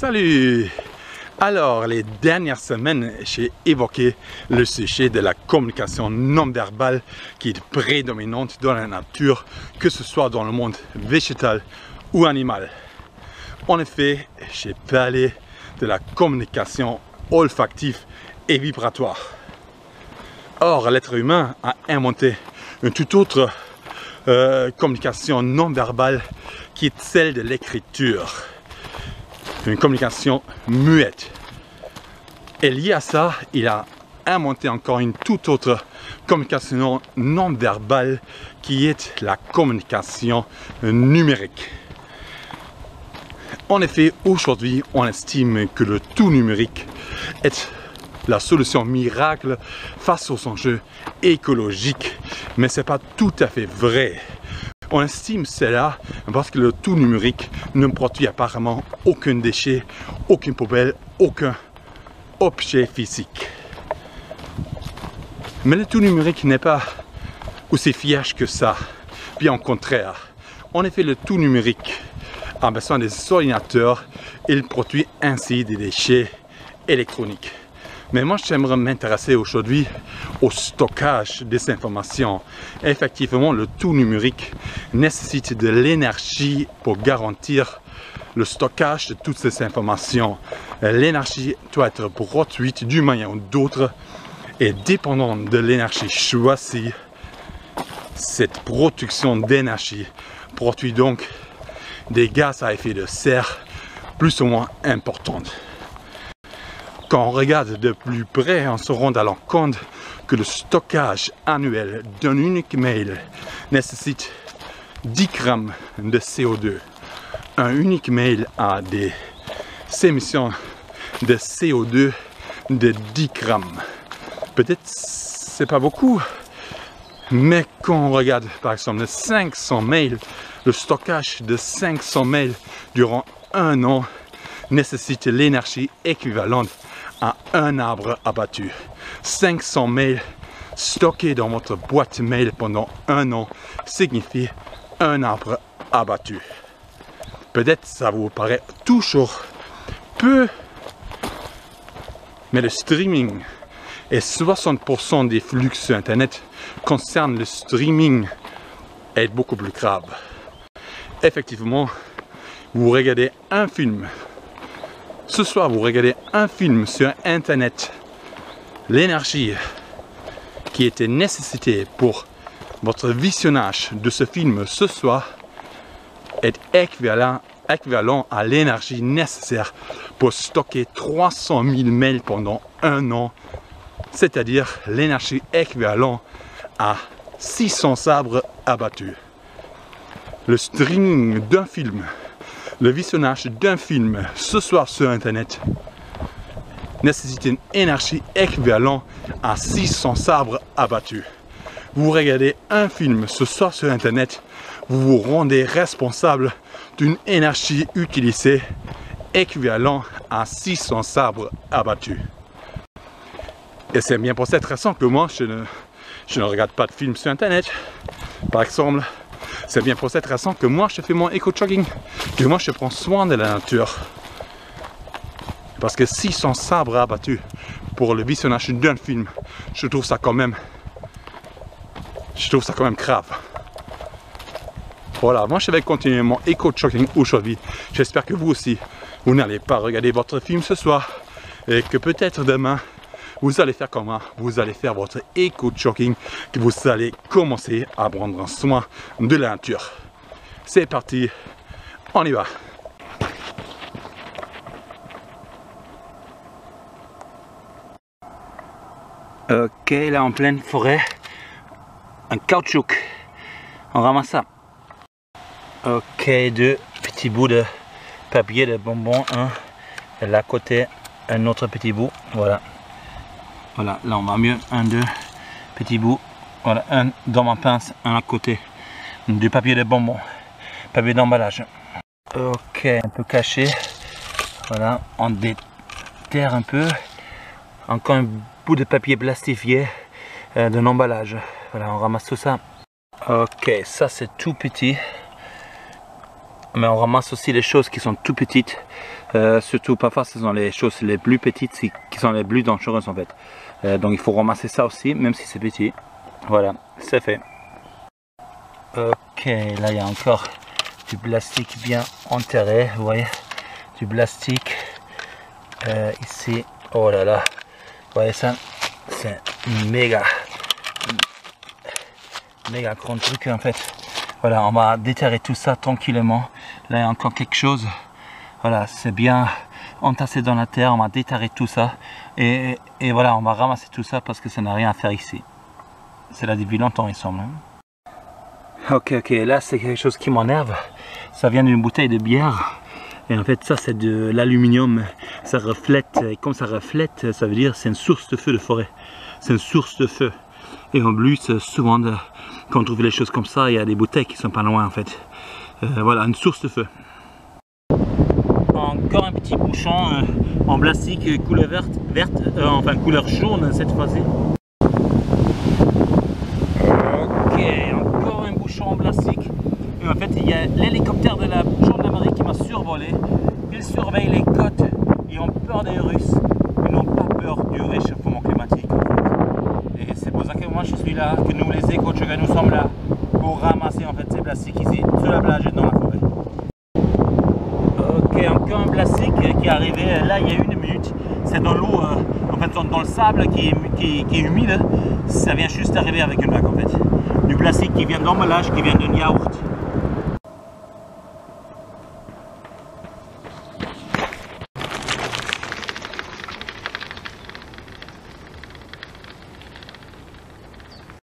Salut! Alors, les dernières semaines, j'ai évoqué le sujet de la communication non verbale qui est prédominante dans la nature, que ce soit dans le monde végétal ou animal. En effet, j'ai parlé de la communication olfactive et vibratoire. Or, l'être humain a inventé une toute autre communication non verbale qui est celle de l'écriture. Une communication muette. Et lié à ça, il a inventé encore une toute autre communication non verbale qui est la communication numérique. En effet, aujourd'hui, on estime que le tout numérique est la solution miracle face aux enjeux écologiques, mais ce n'est pas tout à fait vrai. On estime cela parce que le tout numérique ne produit apparemment aucun déchet, aucune poubelle, aucun objet physique. Mais le tout numérique n'est pas aussi fiable que ça, bien au contraire. En effet, le tout numérique a besoin des ordinateurs et il produit ainsi des déchets électroniques. Mais moi, j'aimerais m'intéresser aujourd'hui au stockage des informations. Effectivement, le tout numérique nécessite de l'énergie pour garantir le stockage de toutes ces informations. L'énergie doit être produite d'une manière ou d'autre et dépendant de l'énergie choisie, cette production d'énergie produit donc des gaz à effet de serre plus ou moins importantes. Quand on regarde de plus près, on se rend alors compte que le stockage annuel d'un unique mail nécessite 10 grammes de CO2. Un unique mail a des émissions de CO2 de 10 grammes. Peut-être c'est pas beaucoup, mais quand on regarde par exemple les 500 mails, le stockage de 500 mails durant un an nécessite l'énergie équivalente à un arbre abattu. 500 mails stockés dans votre boîte mail pendant un an signifie un arbre abattu. Peut-être ça vous paraît toujours peu, mais le streaming et 60% des flux sur Internet concernent le streaming est beaucoup plus grave. Effectivement, vous regardez un film. Ce soir, vous regardez un film sur Internet. L'énergie qui était nécessitée pour votre visionnage de ce film ce soir est équivalent à l'énergie nécessaire pour stocker 300 000 mails pendant un an, c'est-à-dire l'énergie équivalente à 600 arbres abattus. Le streaming d'un film, le visionnage d'un film ce soir sur Internet nécessite une énergie équivalente à 600 arbres abattus. Vous regardez un film ce soir sur Internet, vous vous rendez responsable d'une énergie utilisée équivalente à 600 arbres abattus. Et c'est bien pour cette raison que moi, je ne regarde pas de films sur Internet, par exemple. C'est bien pour cette raison que moi je fais mon éco-jogging, que moi je prends soin de la nature. Parce que 600 arbres abattus pour le visionnage d'un film, je trouve ça quand même grave. Voilà, moi je vais continuer mon éco-jogging aujourd'hui. J'espère que vous aussi, vous n'allez pas regarder votre film ce soir et que peut-être demain, vous allez faire comment? Vous allez faire votre éco-jogging, que vous allez commencer à prendre soin de la nature. C'est parti, on y va. Ok, là en pleine forêt, un caoutchouc. On ramasse ça. Ok, deux petits bouts de papier de bonbons, un et là à côté un autre petit bout. Voilà. Voilà, là on va mieux, un, deux petits bouts, voilà, un dans ma pince, un à côté, du papier de bonbons, papier d'emballage. Ok, un peu caché, voilà, on déterre un peu, encore un bout de papier plastifié d'un emballage, voilà, on ramasse tout ça. Ok, ça c'est tout petit, Mais on ramasse aussi les choses qui sont tout petites. Surtout parfois ce sont les choses les plus petites qui sont les plus dangereuses en fait. Donc il faut ramasser ça aussi, même si c'est petit. Voilà, c'est fait. Ok, là il y a encore du plastique bien enterré, vous voyez, du plastique ici. Oh là là, vous voyez ça, c'est méga grand truc en fait. Voilà, on va déterrer tout ça tranquillement. Là il y a encore quelque chose. Voilà, c'est bien entassé dans la terre, on va déterrer tout ça. Et voilà, on va ramasser tout ça parce que ça n'a rien à faire ici. C'est là depuis longtemps il semble. Ok, là c'est quelque chose qui m'énerve. Ça vient d'une bouteille de bière. Et en fait ça c'est de l'aluminium. Ça reflète, et comme ça reflète, ça veut dire c'est une source de feu de forêt. C'est une source de feu. Et en plus, souvent quand on trouve les choses comme ça, il y a des bouteilles qui sont pas loin en fait. Voilà, une source de feu. Encore un petit bouchon en plastique couleur verte, enfin couleur jaune cette fois-ci. Ok, encore un bouchon en plastique. Et en fait, il y a l'hélicoptère de la gendarmerie qui m'a survolé. Ils surveillent les côtes, ils ont peur des Russes. Ils n'ont pas peur du réchauffement climatique. Et c'est pour ça que moi je suis là, que nous les éco-chuggers, nous sommes là pour ramasser en fait ces plastiques ici sur la plage et dans la forêt. Ok, encore un plastique qui est arrivé là il y a une minute. C'est dans l'eau, en fait dans le sable qui est humide. Ça vient juste d'arriver avec une vague en fait. Du plastique qui vient d'emballage, qui vient d'un yaourt.